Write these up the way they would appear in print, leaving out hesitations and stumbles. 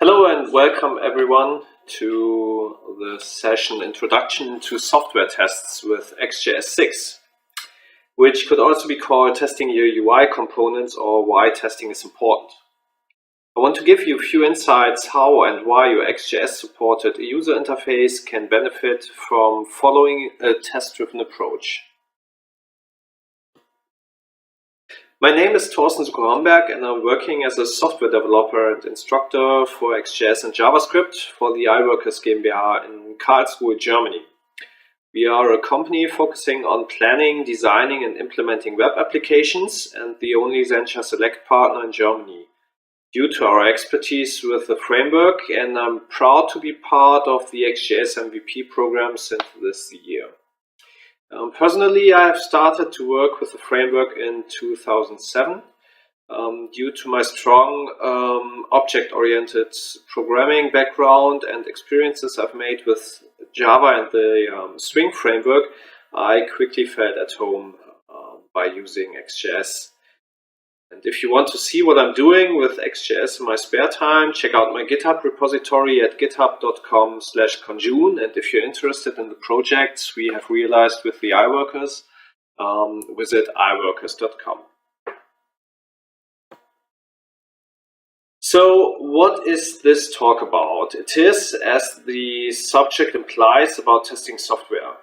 Hello and welcome everyone to the session Introduction to Software Tests with Ext JS 6, which could also be called Testing Your UI Components or Why Testing is Important. I want to give you a few insights how and why your Ext JS supported user interface can benefit from following a test-driven approach. My name is Thorsten Suckow-Homberg and I'm working as a software developer and instructor for Ext JS and JavaScript for the iWorkers GmbH in Karlsruhe, Germany. We are a company focusing on planning, designing and implementing web applications and the only Sencha Select partner in Germany. Due to our expertise with the framework, and I'm proud to be part of the Ext JS MVP program since this year. Personally, I have started to work with the framework in 2007 due to my strong object-oriented programming background and experiences I've made with Java and the Swing framework. I quickly felt at home by using Ext JS. And if you want to see what I'm doing with Ext JS in my spare time, check out my GitHub repository at github.com/conjune. And if you're interested in the projects we have realized with the iWorkers, visit iWorkers.com. So what is this talk about? It is, as the subject implies, about testing software.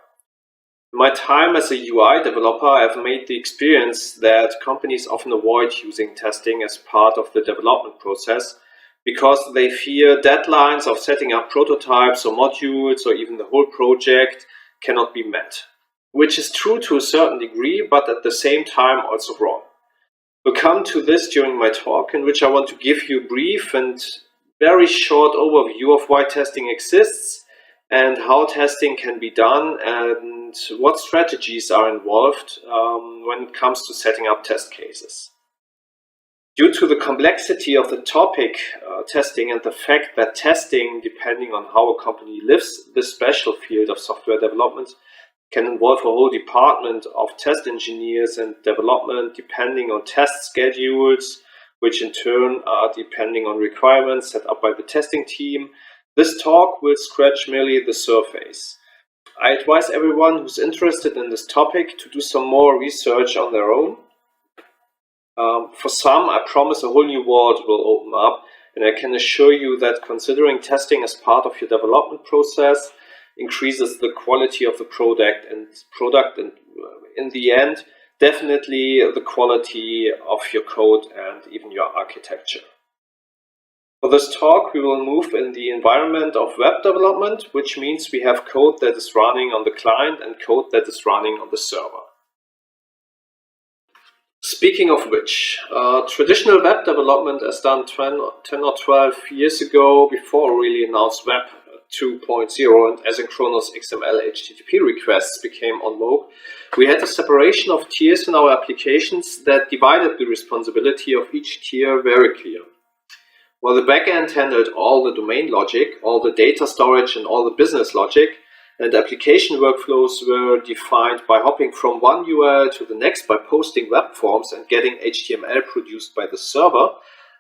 In my time as a UI developer, I've made the experience that companies often avoid using testing as part of the development process because they fear deadlines of setting up prototypes or modules or even the whole project cannot be met. Which is true to a certain degree, but at the same time also wrong. We'll come to this during my talk, in which I want to give you a brief and very short overview of why testing exists and how testing can be done and what strategies are involved when it comes to setting up test cases. Due to the complexity of the topic, testing, and the fact that testing, depending on how a company lives this special field of software development, can involve a whole department of test engineers and development depending on test schedules, which in turn are depending on requirements set up by the testing team. This talk will scratch merely the surface. I advise everyone who's interested in this topic to do some more research on their own. For some, I promise a whole new world will open up, and I can assure you that considering testing as part of your development process increases the quality of the product and in the end, definitely the quality of your code and even your architecture. For this talk, we will move in the environment of web development, which means we have code that is running on the client and code that is running on the server. Speaking of which, traditional web development as done 10 or 12 years ago, before really announced Web 2.0 and asynchronous XML HTTP requests became en vogue, we had a separation of tiers in our applications that divided the responsibility of each tier very clear. While the backend handled all the domain logic, all the data storage and all the business logic, and application workflows were defined by hopping from one URL to the next by posting web forms and getting HTML produced by the server,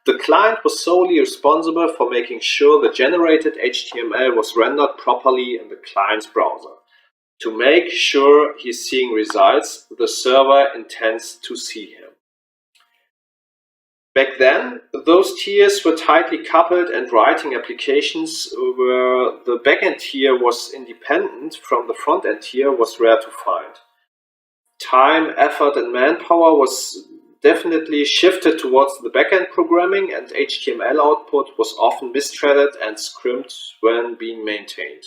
the client was solely responsible for making sure the generated HTML was rendered properly in the client's browser. To make sure he's seeing results the server intends to see him. Back then, those tiers were tightly coupled, and writing applications where the backend tier was independent from the front-end tier was rare to find. Time, effort, and manpower was definitely shifted towards the backend programming, and HTML output was often misthreaded and scrimped when being maintained.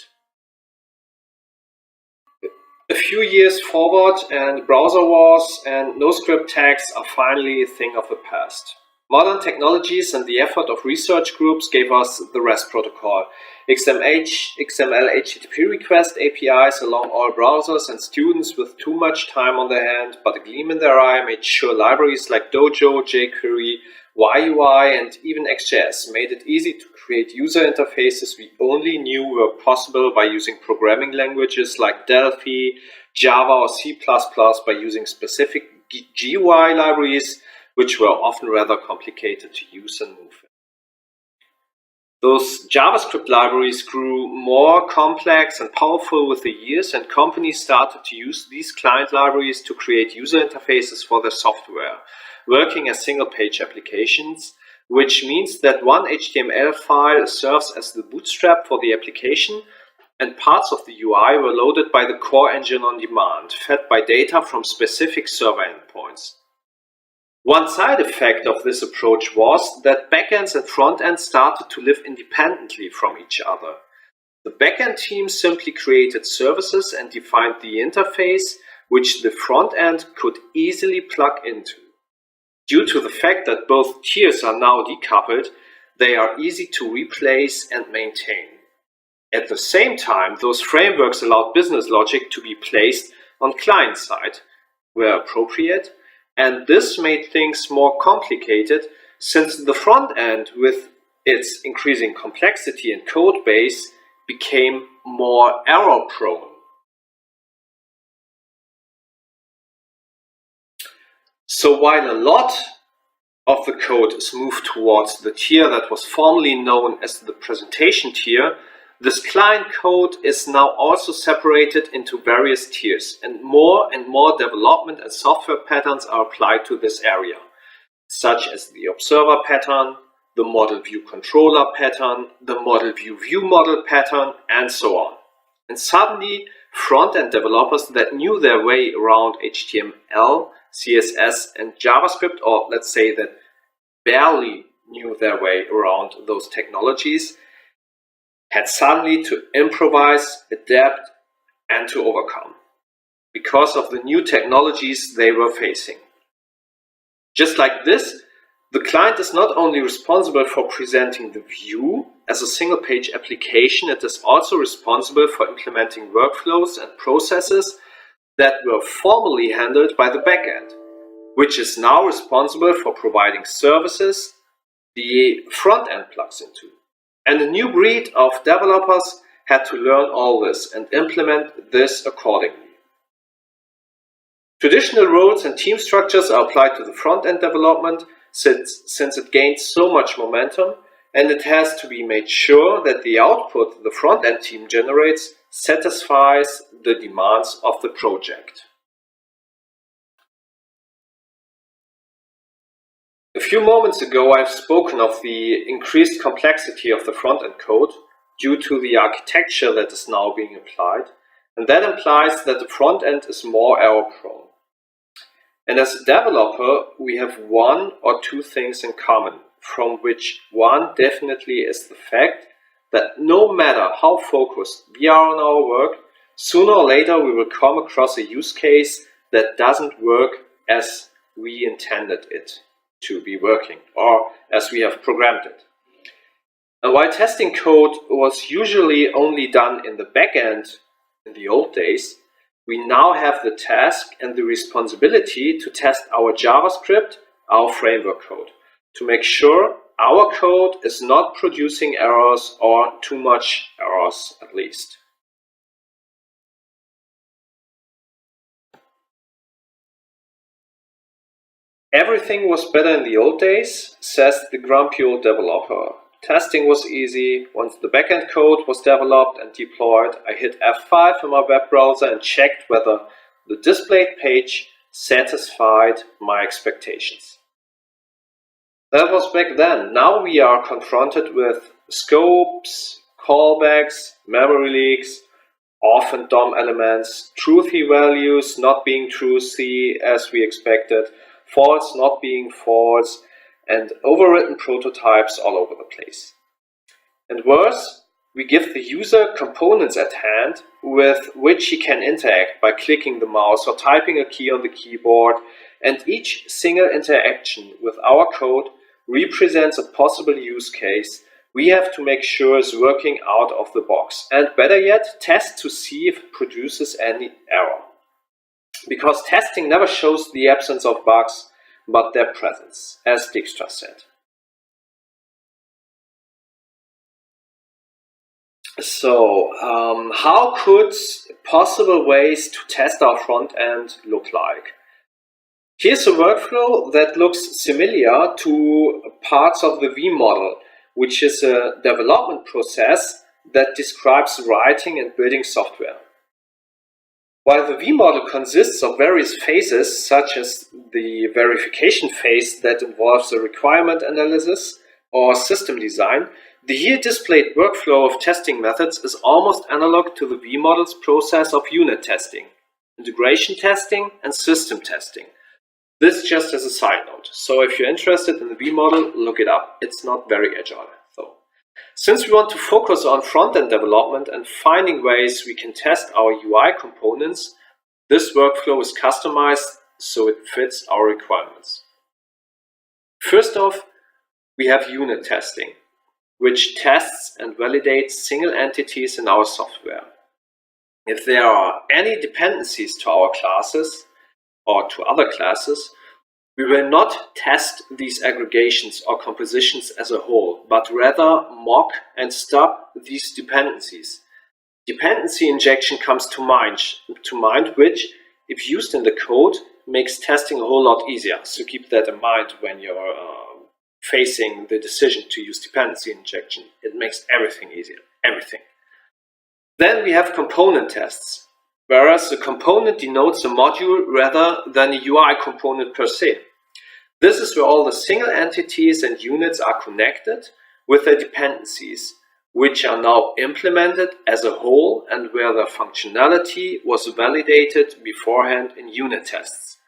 A few years forward, and browser wars and no-script tags are finally a thing of the past. Modern technologies and the effort of research groups gave us the REST protocol, XML HTTP request APIs along all browsers, and students with too much time on their hand but a gleam in their eye made sure libraries like Dojo, jQuery, YUI and even Ext JS made it easy to create user interfaces we only knew were possible by using programming languages like Delphi, Java or C++ by using specific GUI libraries, which were often rather complicated to use and move. Those JavaScript libraries grew more complex and powerful with the years, and companies started to use these client libraries to create user interfaces for their software, working as single-page applications, which means that one HTML file serves as the bootstrap for the application, and parts of the UI were loaded by the core engine on demand, fed by data from specific server endpoints. One side effect of this approach was that backends and frontends started to live independently from each other. The backend team simply created services and defined the interface, which the frontend could easily plug into. Due to the fact that both tiers are now decoupled, they are easy to replace and maintain. At the same time, those frameworks allowed business logic to be placed on client side, where appropriate, and this made things more complicated since the front end, with its increasing complexity and code base, became more error prone. So while a lot of the code is moved towards the tier that was formerly known as the presentation tier, this client code is now also separated into various tiers, and more development and software patterns are applied to this area, such as the observer pattern, the model view controller pattern, the model view view model pattern, and so on. And suddenly, front-end developers that knew their way around HTML, CSS, and JavaScript, or let's say that barely knew their way around those technologies, had suddenly to improvise, adapt, and to overcome because of the new technologies they were facing. Just like this, the client is not only responsible for presenting the view as a single-page application, it is also responsible for implementing workflows and processes that were formerly handled by the backend, which is now responsible for providing services the front end plugs into. And a new breed of developers had to learn all this and implement this accordingly. Traditional roles and team structures are applied to the front-end development since it gains so much momentum, and it has to be made sure that the output the front-end team generates satisfies the demands of the project. A few moments ago, I've spoken of the increased complexity of the front-end code due to the architecture that is now being applied, and that implies that the front-end is more error-prone. And as a developer, we have one or two things in common, from which one definitely is the fact that no matter how focused we are on our work, sooner or later we will come across a use case that doesn't work as we intended it to be working, or as we have programmed it. And while testing code was usually only done in the backend in the old days, we now have the task and the responsibility to test our JavaScript, our framework code, to make sure our code is not producing errors, or too much errors at least. Everything was better in the old days, says the grumpy old developer. Testing was easy. Once the backend code was developed and deployed, I hit F5 in my web browser and checked whether the displayed page satisfied my expectations. That was back then. Now we are confronted with scopes, callbacks, memory leaks, often DOM elements, truthy values not being truthy as we expected, false not being false, and overwritten prototypes all over the place. And worse, we give the user components at hand with which he can interact by clicking the mouse or typing a key on the keyboard, and each single interaction with our code represents a possible use case we have to make sure is working out of the box, and better yet, test to see if it produces any error. Because testing never shows the absence of bugs, but their presence, as Dijkstra said. So, how could possible ways to test our front end look like? Here's a workflow that looks similar to parts of the V model, which is a development process that describes writing and building software. While the V-model consists of various phases, such as the verification phase that involves the requirement analysis or system design, the here displayed workflow of testing methods is almost analog to the V-model's process of unit testing, integration testing, and system testing. This just as a side note. So if you're interested in the V-model, look it up. It's not very agile, though. Since we want to focus on front-end development and finding ways we can test our UI components, this workflow is customized so it fits our requirements. First off, we have unit testing, which tests and validates single entities in our software. If there are any dependencies to our classes or to other classes, we will not test these aggregations or compositions as a whole, but rather mock and stop these dependencies. Dependency injection comes to mind, which, if used in the code, makes testing a whole lot easier. So keep that in mind when you're facing the decision to use dependency injection. It makes everything easier, everything. Then we have component tests, whereas a component denotes a module rather than a UI component per se. This is where all the single entities and units are connected with their dependencies, which are now implemented as a whole and where the functionality was validated beforehand in unit tests.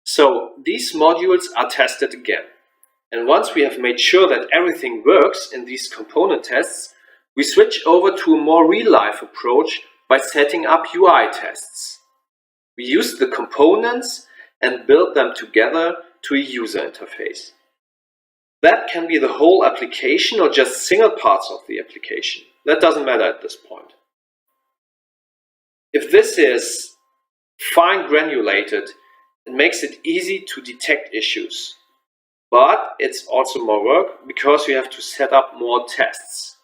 So these modules are tested again. And once we have made sure that everything works in these component tests, we switch over to a more real-life approach by setting up UI tests. We use the components and build them together to a user interface. That can be the whole application or just single parts of the application. That doesn't matter at this point. If this is fine granulated, it makes it easy to detect issues. But it's also more work because you have to set up more tests.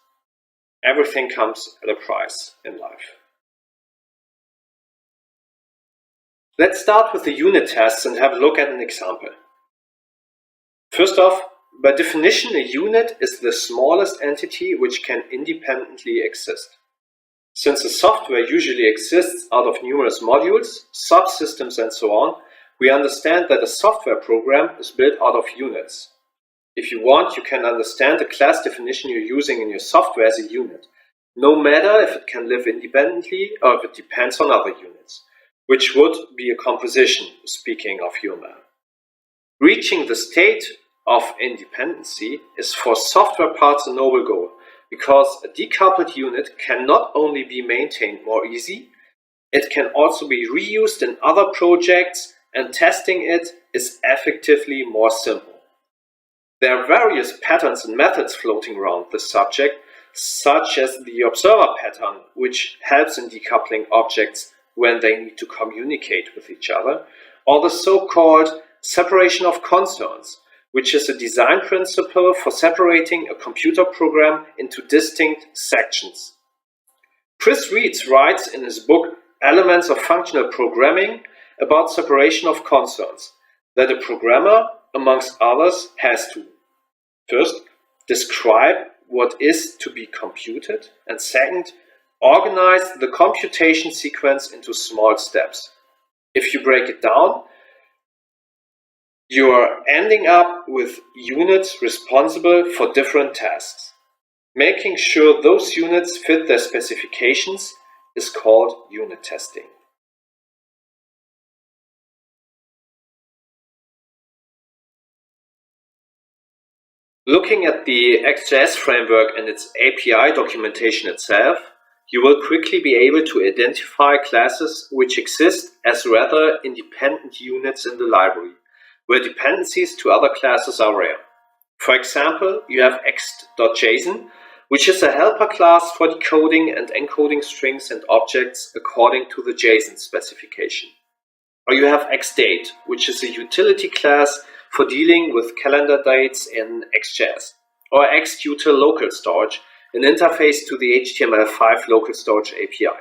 Everything comes at a price in life. Let's start with the unit tests and have a look at an example. First off, by definition, a unit is the smallest entity which can independently exist. Since the software usually exists out of numerous modules, subsystems and so on, we understand that a software program is built out of units. If you want, you can understand the class definition you're using in your software as a unit, no matter if it can live independently or if it depends on other units, which would be a composition, speaking of UML. Reaching the state of independency is for software parts a noble goal, because a decoupled unit can not only be maintained more easy, it can also be reused in other projects, and testing it is effectively more simple. There are various patterns and methods floating around this subject, such as the observer pattern, which helps in decoupling objects when they need to communicate with each other, or the so-called separation of concerns, which is a design principle for separating a computer program into distinct sections. Chris Reeds writes in his book Elements of Functional Programming about separation of concerns that a programmer, amongst others, has to first describe what is to be computed, and second, organize the computation sequence into small steps. If you break it down, you are ending up with units responsible for different tasks. Making sure those units fit their specifications is called unit testing. Looking at the Ext JS framework and its API documentation itself, you will quickly be able to identify classes which exist as rather independent units in the library, where dependencies to other classes are rare. For example, you have Ext.json, which is a helper class for decoding and encoding strings and objects according to the JSON specification. Or you have Xdate, which is a utility class for dealing with calendar dates in Ext JS, or Xtutor local storage, an interface to the HTML5 local storage API.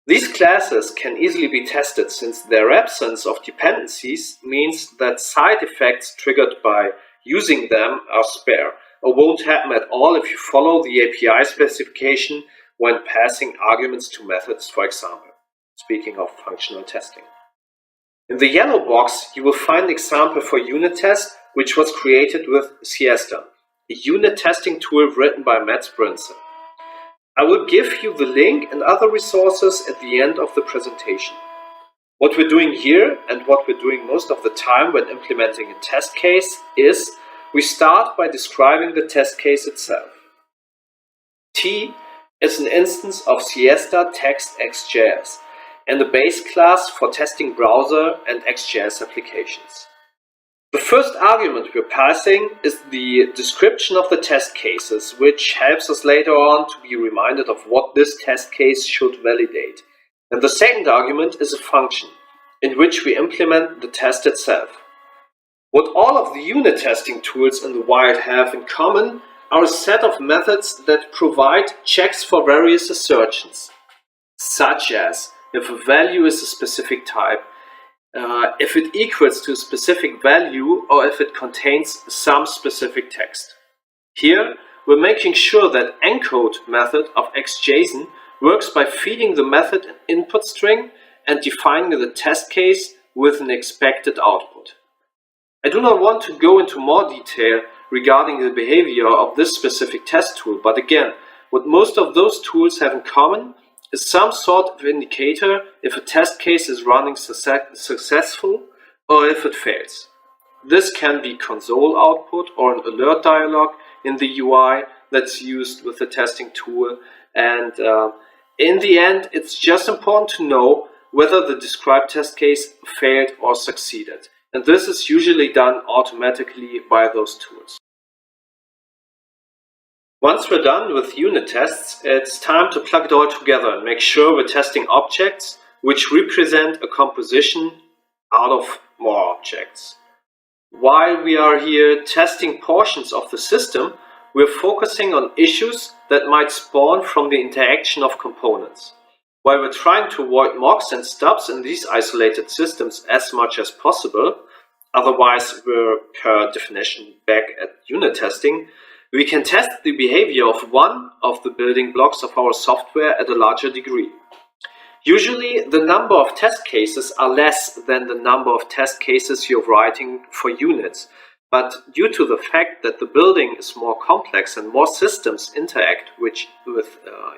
These classes can easily be tested since their absence of dependencies means that side effects triggered by using them are spare, or won't happen at all if you follow the API specification when passing arguments to methods, for example, speaking of functional testing. In the yellow box, you will find an example for unit test, which was created with Siesta, a unit testing tool written by Matt Brinson. I will give you the link and other resources at the end of the presentation. What we're doing here, and what we're doing most of the time when implementing a test case, is we start by describing the test case itself. T is an instance of Siesta Text Ext JS and the base class for testing browser and Ext JS applications. The first argument we're passing is the description of the test cases, which helps us later on to be reminded of what this test case should validate. And the second argument is a function, in which we implement the test itself. What all of the unit testing tools in the wild have in common are a set of methods that provide checks for various assertions, such as if a value is a specific type, if it equals to a specific value, or if it contains some specific text. Here, we're making sure that encode method of XJSON works by feeding the method an input string and defining the test case with an expected output. I do not want to go into more detail regarding the behavior of this specific test tool, but again, what most of those tools have in common is some sort of indicator if a test case is running successful or if it fails. This can be console output or an alert dialog in the UI that's used with the testing tool, and in the end it's just important to know whether the described test case failed or succeeded, and this is usually done automatically by those tools. Once we're done with unit tests, it's time to plug it all together and make sure we're testing objects which represent a composition out of more objects. While we are here testing portions of the system, we're focusing on issues that might spawn from the interaction of components. While we're trying to avoid mocks and stubs in these isolated systems as much as possible, otherwise we're per definition back at unit testing, we can test the behavior of one of the building blocks of our software at a larger degree. Usually, the number of test cases are less than the number of test cases you're writing for units, but due to the fact that the building is more complex and more systems interact with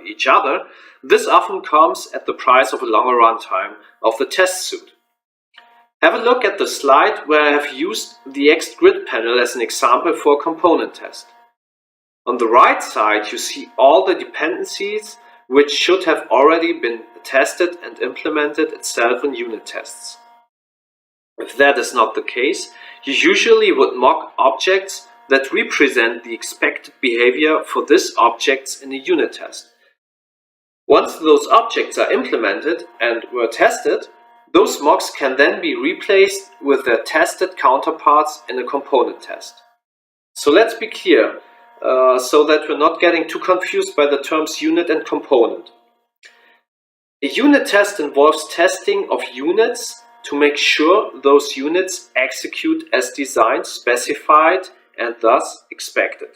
each other, this often comes at the price of a longer runtime of the test suite. Have a look at the slide where I have used the Ext grid panel as an example for a component test. On the right side, you see all the dependencies which should have already been tested and implemented itself in unit tests. If that is not the case, you usually would mock objects that represent the expected behavior for these objects in a unit test. Once those objects are implemented and were tested, those mocks can then be replaced with their tested counterparts in a component test. So let's be clear, so that we're not getting too confused by the terms unit and component. A unit test involves testing of units to make sure those units execute as designed, specified, and thus expected.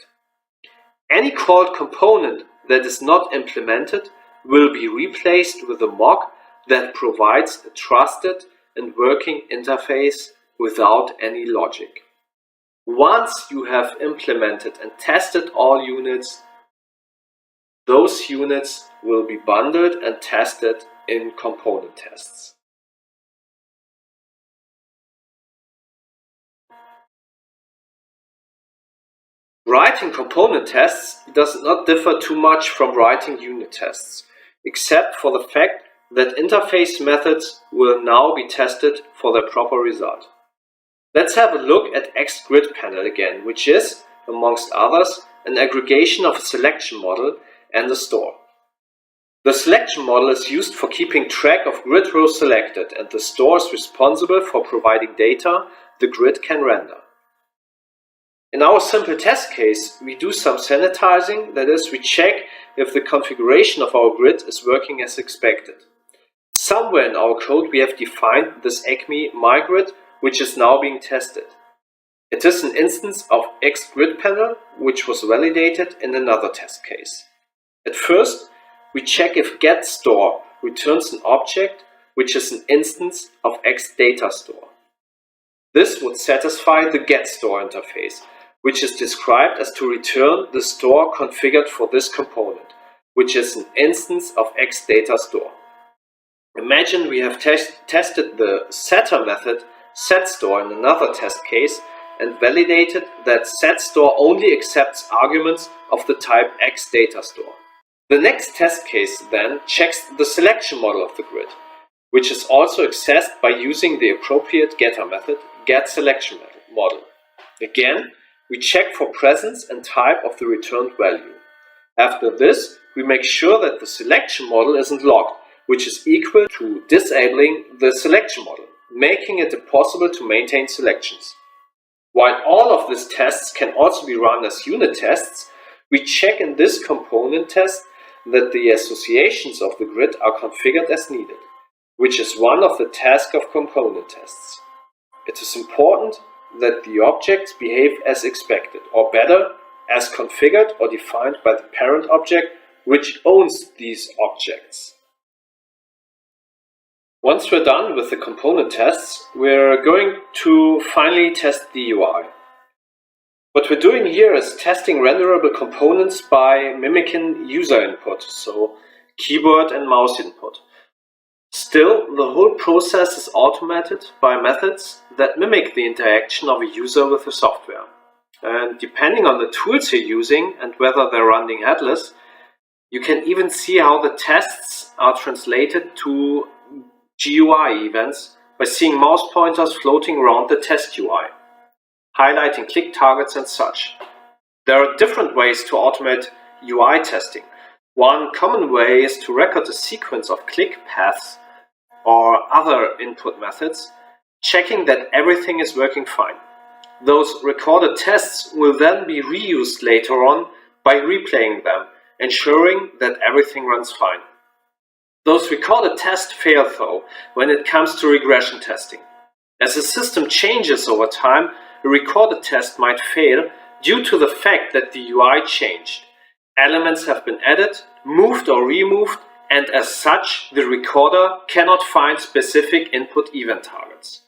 Any called component that is not implemented will be replaced with a mock that provides a trusted and working interface without any logic. Once you have implemented and tested all units, those units will be bundled and tested in component tests. Writing component tests does not differ too much from writing unit tests, except for the fact that interface methods will now be tested for their proper result. Let's have a look at Ext grid panel again, which is, amongst others, an aggregation of a selection model and a store. The selection model is used for keeping track of grid rows selected, and the store is responsible for providing data the grid can render. In our simple test case, we do some sanitizing, that is, we check if the configuration of our grid is working as expected. Somewhere in our code we have defined this acme mygrid, which is now being tested. It is an instance of Ext grid panel, which was validated in another test case. At first, we check if getStore returns an object which is an instance of Ext data store. This would satisfy the getStore interface, which is described as to return the store configured for this component, which is an instance of Ext data store. Imagine we have tested the setter method setStore in another test case and validated that setStore only accepts arguments of the type Ext data store. The next test case then checks the selection model of the grid, which is also accessed by using the appropriate getter method getSelection model. Again, we check for presence and type of the returned value. After this, we make sure that the selection model isn't locked, which is equal to disabling the selection model, making it impossible to maintain selections. While all of these tests can also be run as unit tests, we check in this component test that the associations of the grid are configured as needed, which is one of the tasks of component tests. It is important that the objects behave as expected, or better, as configured or defined by the parent object which owns these objects. Once we're done with the component tests, we're going to finally test the UI. What we're doing here is testing renderable components by mimicking user input, so keyboard and mouse input. Still, the whole process is automated by methods that mimic the interaction of a user with the software. And depending on the tools you're using and whether they're running headless, you can even see how the tests are translated to GUI events by seeing mouse pointers floating around the test UI, highlighting click targets and such. There are different ways to automate UI testing. One common way is to record a sequence of click paths or other input methods, checking that everything is working fine. Those recorded tests will then be reused later on by replaying them, ensuring that everything runs fine. Those recorded tests fail though when it comes to regression testing. As the system changes over time, a recorded test might fail due to the fact that the UI changed. Elements have been added, moved or removed, and as such, the recorder cannot find specific input event targets.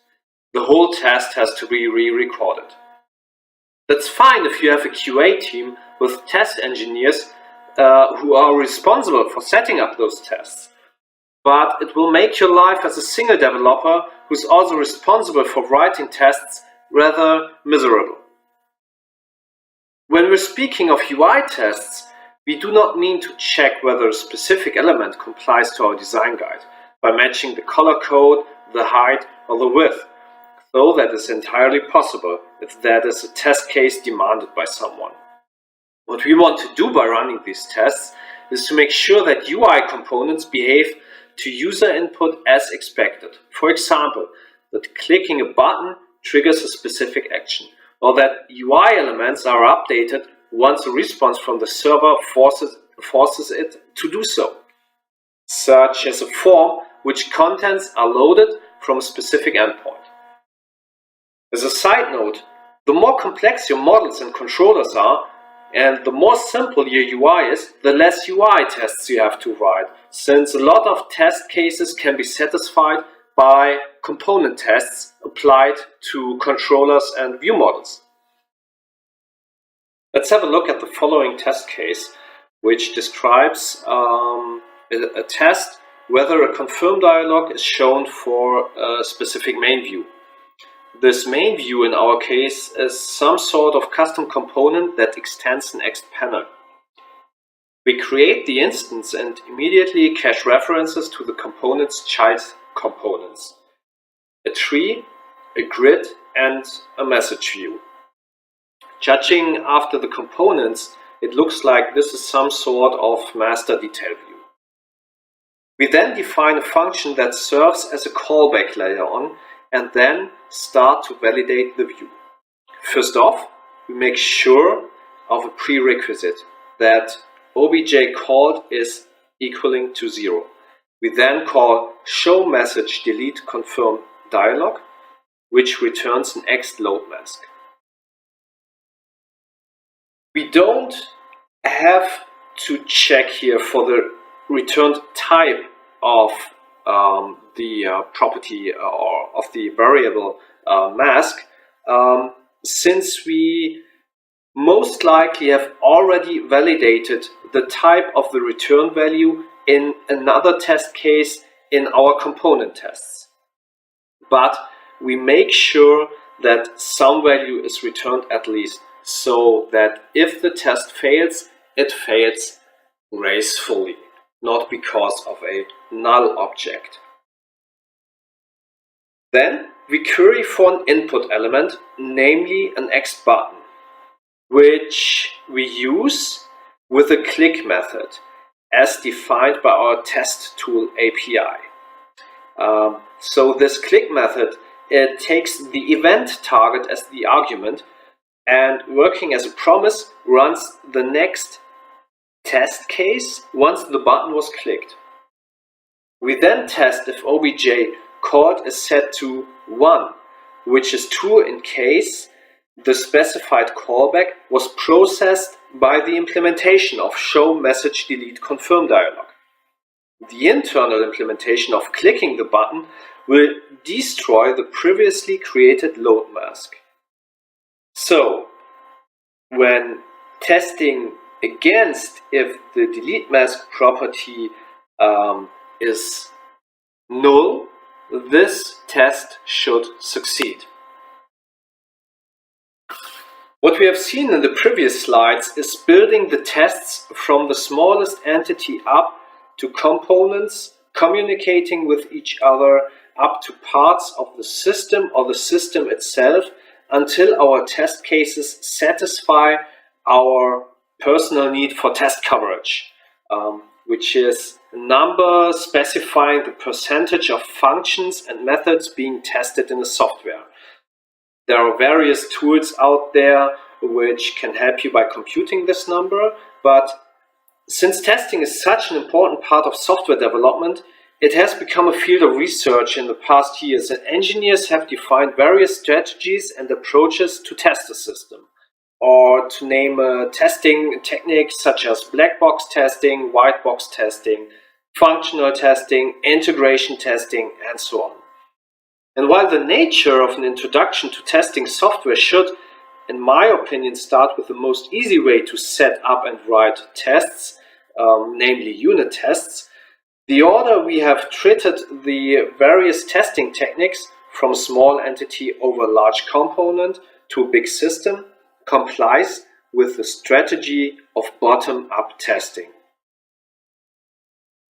The whole test has to be re-recorded. That's fine if you have a QA team with test engineers who are responsible for setting up those tests. But it will make your life as a single developer who's also responsible for writing tests rather miserable. When we're speaking of UI tests, we do not mean to check whether a specific element complies to our design guide by matching the color code, the height, or the width, though that is entirely possible if that is a test case demanded by someone. What we want to do by running these tests is to make sure that UI components behave to user input as expected. For example, that clicking a button triggers a specific action, or that UI elements are updated once a response from the server forces it to do so, such as a form which contents are loaded from a specific endpoint. As a side note, the more complex your models and controllers are, and the more simple your UI is, the less UI tests you have to write, since a lot of test cases can be satisfied by component tests applied to controllers and view models. Let's have a look at the following test case, which describes a test whether a confirm dialog is shown for a specific main view. This main view in our case is some sort of custom component that extends an Ext panel. We create the instance and immediately cache references to the component's child components: a tree, a grid, and a message view. Judging after the components, it looks like this is some sort of master detail view. We then define a function that serves as a callback later on and then start to validate the view. First off, we make sure of a prerequisite that obj called is equaling to 0. We then call show message delete confirm dialog, which returns an Ext load mask. We don't have to check here for the returned type of the property or of the variable mask, since we most likely have already validated the type of the return value in another test case in our component tests. But we make sure that some value is returned at least, so that if the test fails, it fails gracefully, not because of a null object. Then we query for an input element, namely an Ext button, which we use with a click method as defined by our test tool API. So this click method, it takes the event target as the argument and, working as a promise, runs the next test case once the button was clicked. We then test if obj called is set to 1, which is true in case the specified callback was processed by the implementation of show message delete confirm dialog. The internal implementation of clicking the button will destroy the previously created load mask. So, when testing against if the delete mask property is null, this test should succeed. What we have seen in the previous slides is building the tests from the smallest entity up to components communicating with each other, up to parts of the system or the system itself, until our test cases satisfy our personal need for test coverage, which is a number specifying the percentage of functions and methods being tested in the software. There are various tools out there which can help you by computing this number, but since testing is such an important part of software development, it has become a field of research in the past years, and engineers have defined various strategies and approaches to test the system. Or to name a testing technique such as black box testing, white box testing, functional testing, integration testing, and so on. And while the nature of an introduction to testing software should, in my opinion, start with the most easy way to set up and write tests, namely unit tests, the order we have treated the various testing techniques, from small entity over large component to a big system, complies with the strategy of bottom-up testing.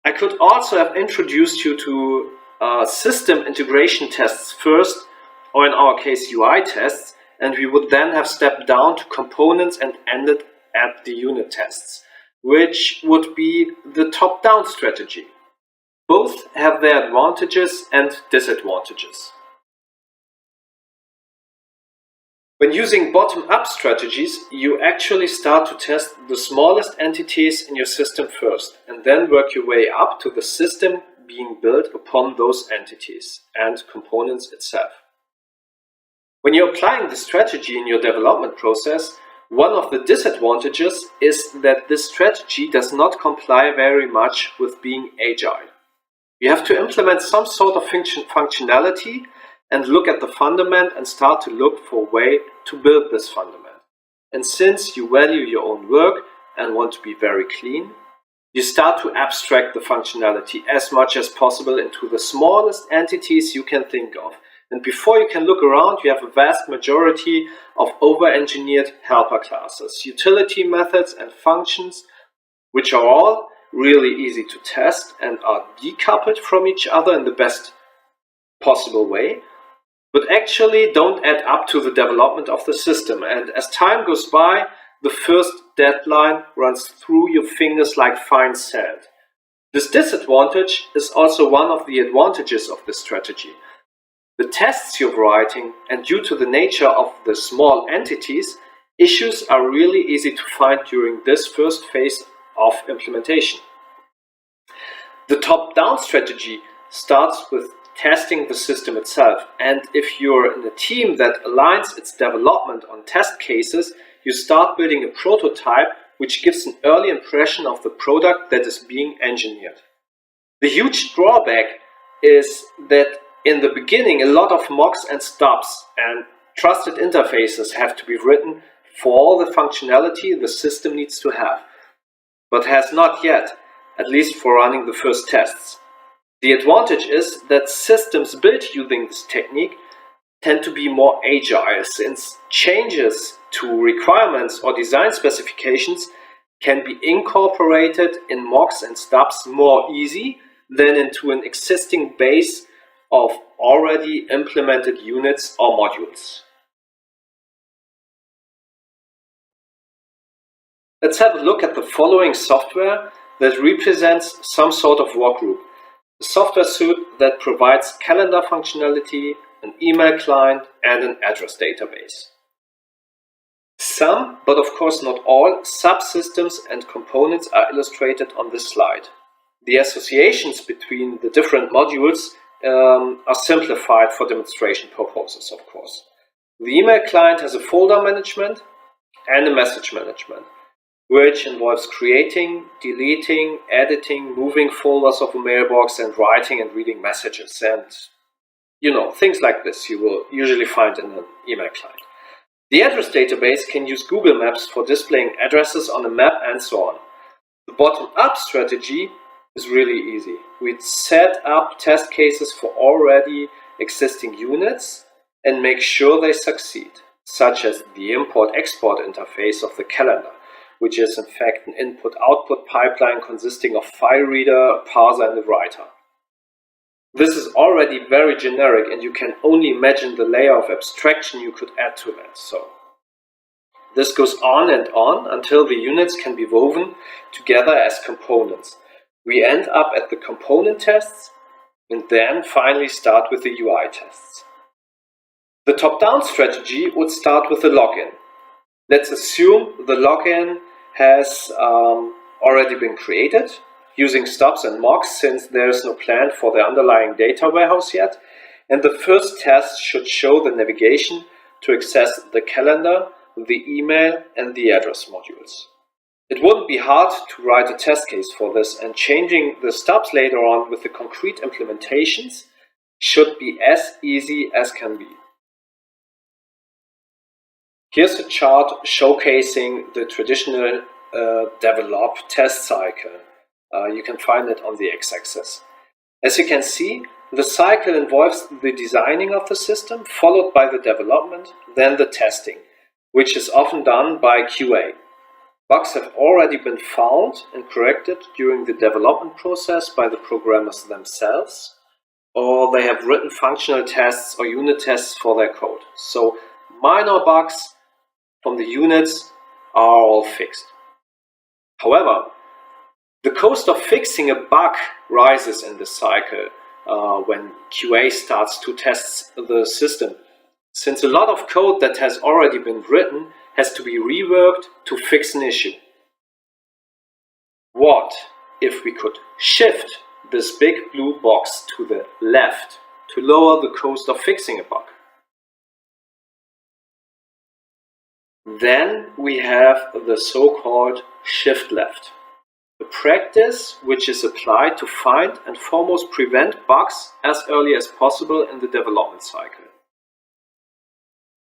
I could also have introduced you to system integration tests first, or in our case UI tests, and we would then have stepped down to components and ended at the unit tests, which would be the top-down strategy. Both have their advantages and disadvantages. When using bottom-up strategies, you actually start to test the smallest entities in your system first, and then work your way up to the system being built upon those entities and components itself. When you're applying the strategy in your development process, one of the disadvantages is that this strategy does not comply very much with being agile. You have to implement some sort of functionality and look at the fundament and start to look for a way to build this fundament. And since you value your own work and want to be very clean, you start to abstract the functionality as much as possible into the smallest entities you can think of. And before you can look around, you have a vast majority of over-engineered helper classes, utility methods and functions, which are all really easy to test and are decoupled from each other in the best possible way, but actually don't add up to the development of the system. And as time goes by, the first deadline runs through your fingers like fine sand. This disadvantage is also one of the advantages of this strategy. The tests you're writing, and due to the nature of the small entities, issues are really easy to find during this first phase of implementation. The top-down strategy starts with testing the system itself, and if you're in a team that aligns its development on test cases, you start building a prototype which gives an early impression of the product that is being engineered. The huge drawback is that in the beginning a lot of mocks and stubs and trusted interfaces have to be written for all the functionality the system needs to have, but has not yet, at least for running the first tests. The advantage is that systems built using this technique tend to be more agile, since changes to requirements or design specifications can be incorporated in mocks and stubs more easy than into an existing base of already implemented units or modules. Let's have a look at the following software that represents some sort of workgroup. A software suite that provides calendar functionality, an email client, and an address database. Some, but of course not all, subsystems and components are illustrated on this slide. The associations between the different modules are simplified for demonstration purposes, of course. The email client has a folder management and a message management, which involves creating, deleting, editing, moving folders of a mailbox, and writing and reading messages, and things like this you will usually find in an email client. The address database can use Google Maps for displaying addresses on a map and so on. The bottom-up strategy is really easy. We'd set up test cases for already existing units and make sure they succeed, such as the import-export interface of the calendar, which is in fact an input-output pipeline consisting of file reader, a parser, and a writer. This is already very generic, and you can only imagine the layer of abstraction you could add to that. So this goes on and on until the units can be woven together as components. We end up at the component tests and then finally start with the UI tests. The top-down strategy would start with the login. Let's assume the login has already been created using stubs and mocks, since there is no plan for the underlying data warehouse yet, and the first test should show the navigation to access the calendar, the email, and the address modules. It wouldn't be hard to write a test case for this, and changing the stubs later on with the concrete implementations should be as easy as can be. Here's a chart showcasing the traditional develop test cycle. You can find it on the x-axis. As you can see, the cycle involves the designing of the system, followed by the development, then the testing, which is often done by QA. Bugs have already been found and corrected during the development process by the programmers themselves, or they have written functional tests or unit tests for their code. So minor bugs from the units are all fixed. However, the cost of fixing a bug rises in this cycle when QA starts to test the system, since a lot of code that has already been written has to be reworked to fix an issue. What if we could shift this big blue box to the left to lower the cost of fixing a bug? Then we have the so-called shift left, a practice which is applied to find and foremost prevent bugs as early as possible in the development cycle.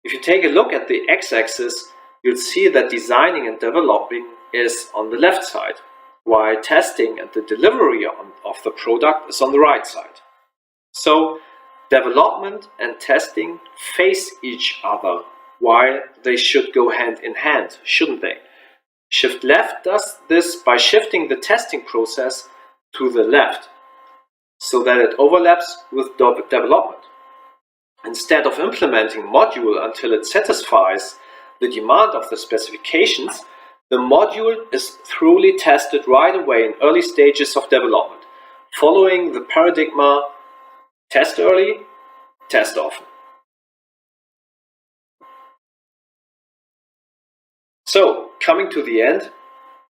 If you take a look at the x-axis, you'll see that designing and developing is on the left side, while testing and the delivery of the product is on the right side. So development and testing face each other, while they should go hand in hand, shouldn't they? Shift left does this by shifting the testing process to the left, so that it overlaps with development. Instead of implementing a module until it satisfies the demand of the specifications, the module is thoroughly tested right away in early stages of development, following the paradigm test early, test often. So, coming to the end,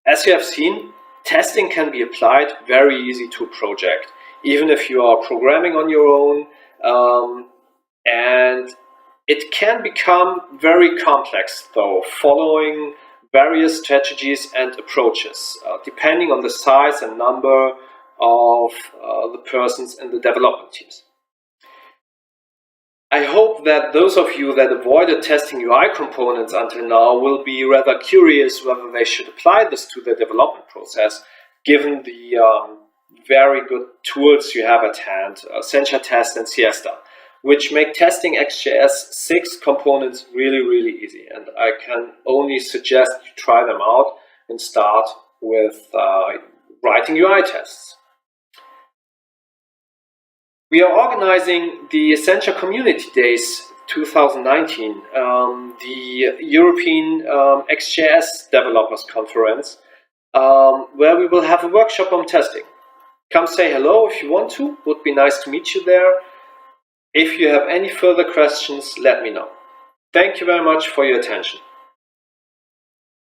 as you have seen, testing can be applied very easy to a project, even if you are programming on your own, and It can become very complex, though, following various strategies and approaches, depending on the size and number of the persons in the development teams. I hope that those of you that avoided testing UI components until now will be rather curious whether they should apply this to their development process, given the very good tools you have at hand, Sencha Test and Siesta, which make testing Ext JS 6 components really, really easy. And I can only suggest you try them out and start with writing UI tests. We are organizing the Sencha Community Days 2019, the European Ext JS Developers Conference, where we will have a workshop on testing. Come say hello if you want to. Would be nice to meet you there. If you have any further questions, let me know. Thank you very much for your attention.